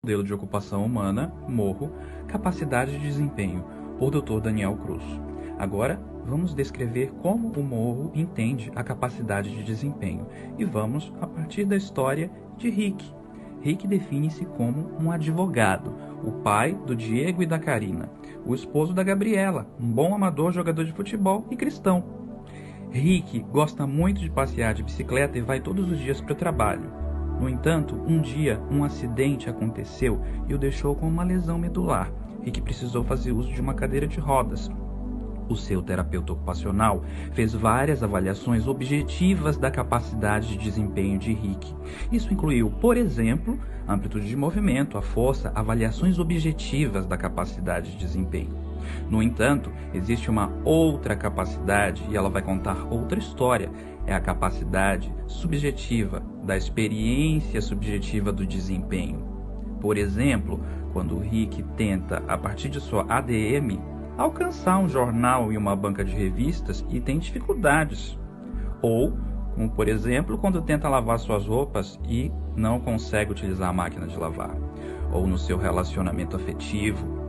Modelo de ocupação humana, Morro, capacidade de desempenho, por Dr. Daniel Cruz. Agora, vamos descrever como o Morro entende a capacidade de desempenho e vamos a partir da história de Rick. Rick define-se como um advogado, o pai do Diego e da Karina, o esposo da Gabriela, um bom amador jogador de futebol e cristão. Rick gosta muito de passear de bicicleta e vai todos os dias para o trabalho. No entanto, um dia, um acidente aconteceu e o deixou com uma lesão medular. Rick precisou fazer uso de uma cadeira de rodas. O seu terapeuta ocupacional fez várias avaliações objetivas da capacidade de desempenho de Rick. Isso incluiu, por exemplo, a amplitude de movimento, a força, avaliações objetivas da capacidade de desempenho. No entanto, existe uma outra capacidade e ela vai contar outra história. É a capacidade subjetiva, da experiência subjetiva do desempenho. Por exemplo, quando o Rick tenta, a partir de sua ADM, alcançar um jornal e uma banca de revistas e tem dificuldades. Ou, como por exemplo, quando tenta lavar suas roupas e não consegue utilizar a máquina de lavar. Ou no seu relacionamento afetivo.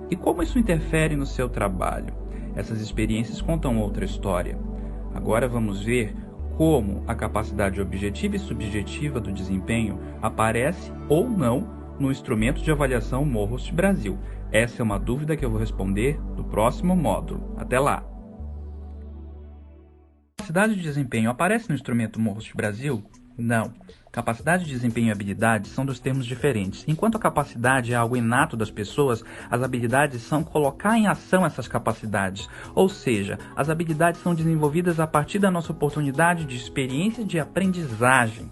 E como isso interfere no seu trabalho? Essas experiências contam outra história. Agora vamos ver como a capacidade objetiva e subjetiva do desempenho aparece ou não no instrumento de avaliação Morros Brasil. Essa é uma dúvida que eu vou responder no próximo módulo. Até lá! Capacidade de desempenho aparece no instrumento Morros Brasil? Não. Capacidade de desempenho e habilidade são dois termos diferentes. Enquanto a capacidade é algo inato das pessoas, as habilidades são colocar em ação essas capacidades. Ou seja, as habilidades são desenvolvidas a partir da nossa oportunidade de experiência de aprendizagem.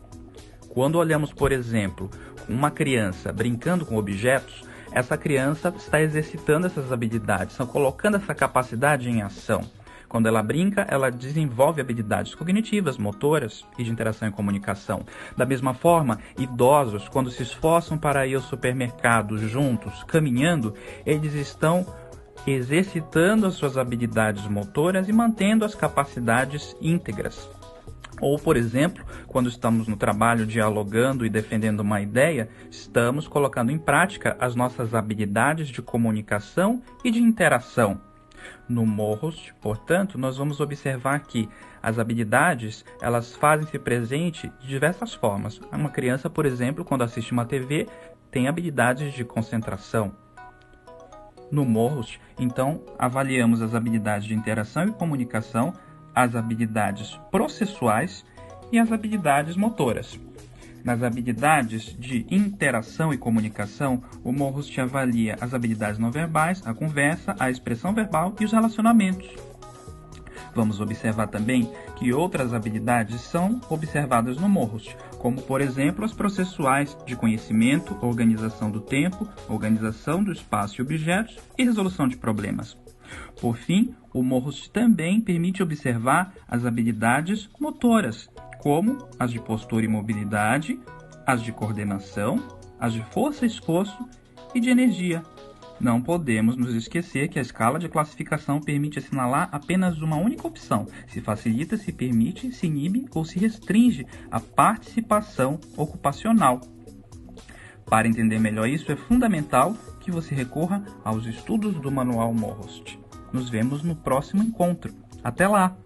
Quando olhamos, por exemplo, uma criança brincando com objetos, essa criança está exercitando essas habilidades, está colocando essa capacidade em ação. Quando ela brinca, ela desenvolve habilidades cognitivas, motoras e de interação e comunicação. Da mesma forma, idosos, quando se esforçam para ir ao supermercado juntos, caminhando, eles estão exercitando as suas habilidades motoras e mantendo as capacidades íntegras. Ou, por exemplo, quando estamos no trabalho dialogando e defendendo uma ideia, estamos colocando em prática as nossas habilidades de comunicação e de interação. No Morros, portanto, nós vamos observar que as habilidades, elas fazem-se presente de diversas formas. Uma criança, por exemplo, quando assiste uma TV, tem habilidades de concentração. No Morros, então, avaliamos as habilidades de interação e comunicação, as habilidades processuais e as habilidades motoras. Nas habilidades de interação e comunicação, o Morros te avalia as habilidades não verbais, a conversa, a expressão verbal e os relacionamentos. Vamos observar também que outras habilidades são observadas no Morros, como por exemplo as processuais de conhecimento, organização do tempo, organização do espaço e objetos e resolução de problemas. Por fim, o Morros também permite observar as habilidades motoras, como as de postura e mobilidade, as de coordenação, as de força e esforço e de energia. Não podemos nos esquecer que a escala de classificação permite assinalar apenas uma única opção, se facilita, se permite, se inibe ou se restringe a participação ocupacional. Para entender melhor isso, é fundamental que você recorra aos estudos do Manual Morros. Nos vemos no próximo encontro. Até lá!